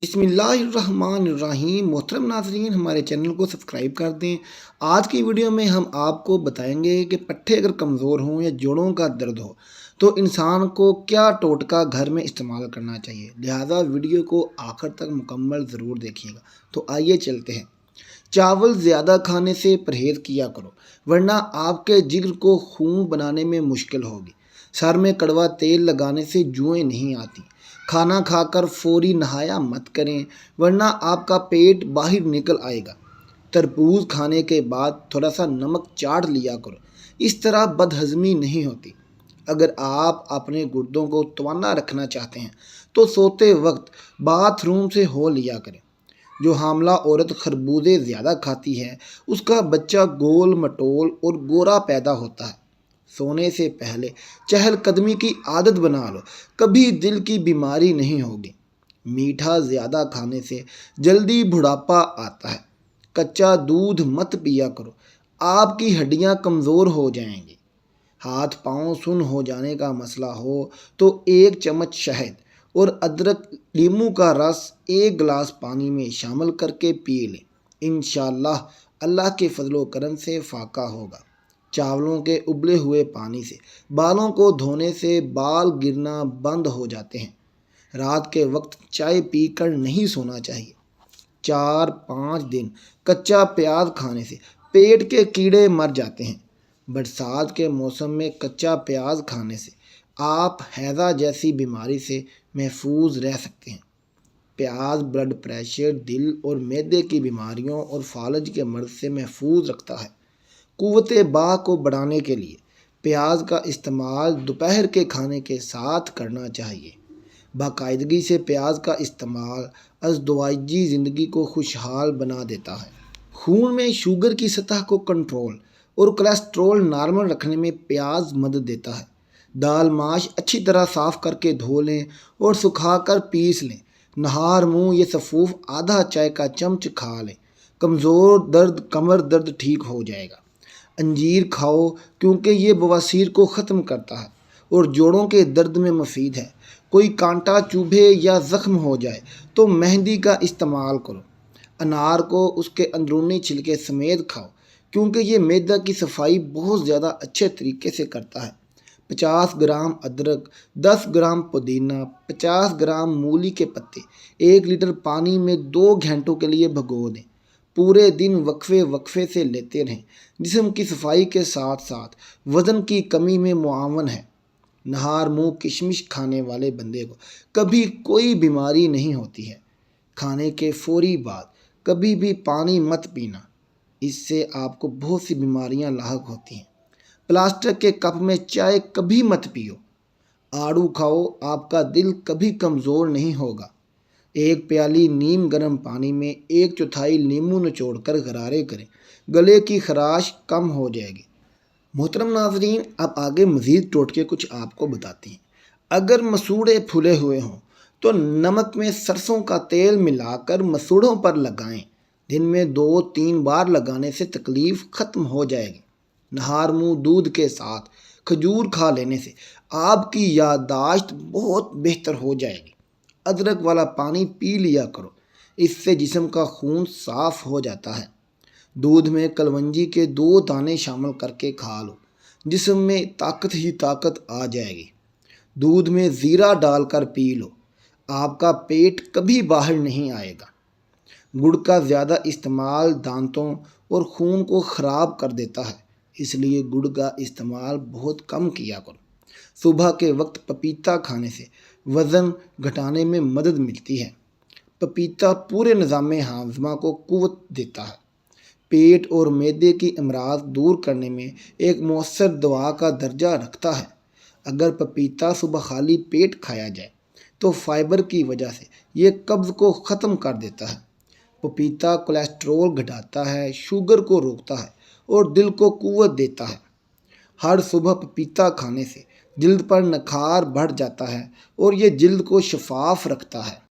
बिस्मिल्लाहिर्रहमानिर्रहीम। मोहतरम नाज़रीन, हमारे चैनल को सब्सक्राइब कर दें। आज की वीडियो में हम आपको बताएंगे कि पट्ठे अगर कमज़ोर हों या जोड़ों का दर्द हो तो इंसान को क्या टोटका घर में इस्तेमाल करना चाहिए। लिहाजा वीडियो को आखिर तक मुकम्मल ज़रूर देखिएगा। तो आइए चलते हैं। चावल ज़्यादा खाने से परहेज़ किया करो, वरना आपके जिगर को खून बनाने में मुश्किल होगी। सर में कड़वा तेल लगाने से जुएँ नहीं आती। खाना खाकर फौरी नहाया मत करें, वरना आपका पेट बाहर निकल आएगा। तरबूज खाने के बाद थोड़ा सा नमक चाट लिया करो, इस तरह बदहज़मी नहीं होती। अगर आप अपने गुर्दों को तवाना रखना चाहते हैं तो सोते वक्त बाथरूम से हो लिया करें। जो हामला औरत खरबूजे ज़्यादा खाती है उसका बच्चा गोल मटोल और गोरा पैदा होता है। सोने से पहले चहलकदमी की आदत बना लो, कभी दिल की बीमारी नहीं होगी। मीठा ज़्यादा खाने से जल्दी बुढ़ापा आता है। कच्चा दूध मत पिया करो, आपकी हड्डियां कमज़ोर हो जाएंगी। हाथ पांव सुन्न हो जाने का मसला हो तो 1 चम्मच शहद और अदरक नींबू का रस 1 गिलास पानी में शामिल करके पी लें। इंशाअल्लाह अल्लाह के फजलो करम से फाका होगा। चावलों के उबले हुए पानी से बालों को धोने से बाल गिरना बंद हो जाते हैं। रात के वक्त चाय पीकर नहीं सोना चाहिए। 4-5 दिन कच्चा प्याज खाने से पेट के कीड़े मर जाते हैं। बरसात के मौसम में कच्चा प्याज खाने से आप हैज़ा जैसी बीमारी से महफूज रह सकते हैं। प्याज ब्लड प्रेशर, दिल और मैदे की बीमारियों और फालज के मर्ज से महफूज रखता है। कुव्वत बा को बढ़ाने के लिए प्याज का इस्तेमाल दोपहर के खाने के साथ करना चाहिए। बाकायदगी से प्याज का इस्तेमाल अज़दवाजी ज़िंदगी को खुशहाल बना देता है। खून में शुगर की सतह को कंट्रोल और कोलेस्ट्रॉल नॉर्मल रखने में प्याज मदद देता है। दाल माश अच्छी तरह साफ़ करके धो लें और सुखाकर पीस लें। नहार मुंह ये सफ़ूफ आधा चाय का चम्मच खा लें, कमज़ोर दर्द कमर दर्द ठीक हो जाएगा। अंजीर खाओ क्योंकि ये बवासीर को ख़त्म करता है और जोड़ों के दर्द में मुफीद है। कोई कांटा चुभे या ज़ख्म हो जाए तो मेहंदी का इस्तेमाल करो। अनार को उसके अंदरूनी छिलके समेत खाओ क्योंकि ये मैदा की सफाई बहुत ज़्यादा अच्छे तरीके से करता है। 50 ग्राम अदरक, 10 ग्राम पुदीना, 50 ग्राम मूली के पत्ते 1 लीटर पानी में 2 घंटों के लिए भिगो दें। पूरे दिन वक्फे वक्फे से लेते रहें। जिस्म की सफाई के साथ साथ वज़न की कमी में मुआवन है। नहार मुंह किशमिश खाने वाले बंदे को कभी कोई बीमारी नहीं होती है। खाने के फौरी बाद कभी भी पानी मत पीना, इससे आपको बहुत सी बीमारियां लाहक होती हैं। प्लास्टिक के कप में चाय कभी मत पियो। आड़ू खाओ, आपका दिल कभी कमज़ोर नहीं होगा। 1 प्याली नीम गर्म पानी में 1/4 नींबू निचोड़कर गरारे करें, गले की खराश कम हो जाएगी। मोहतरम नाजरीन, अब आगे मज़ीद टोटके कुछ आपको बताते हैं। अगर मसूड़े फूले हुए हों तो नमक में सरसों का तेल मिलाकर मसूड़ों पर लगाएं। दिन में 2-3 बार लगाने से तकलीफ़ ख़त्म हो जाएगी। नहार मुंह दूध के साथ खजूर खा लेने से आपकी याददाश्त बहुत बेहतर हो जाएगी। अदरक वाला पानी पी लिया करो, इससे जिस्म का खून साफ़ हो जाता है। दूध में कलवंजी के 2 दाने शामिल करके खा लो, जिस्म में ताकत ही ताकत आ जाएगी। दूध में ज़ीरा डालकर पी लो, आपका पेट कभी बाहर नहीं आएगा। गुड़ का ज़्यादा इस्तेमाल दांतों और खून को ख़राब कर देता है, इसलिए गुड़ का इस्तेमाल बहुत कम किया करो। सुबह के वक्त पपीता खाने से वज़न घटाने में मदद मिलती है। पपीता पूरे निज़ाम हाज़मा को क़ुव्वत देता है। पेट और मैदे की अमराज दूर करने में एक मौसर दवा का दर्जा रखता है। अगर पपीता सुबह खाली पेट खाया जाए तो फाइबर की वजह से ये कब्ज़ को ख़त्म कर देता है। पपीता कोलेस्ट्रॉल घटाता है, शुगर को रोकता है और दिल को क़ुव्वत देता है। हर सुबह पपीता खाने से जिल्द पर निखार बढ़ जाता है और ये जिल्द को शफाफ रखता है।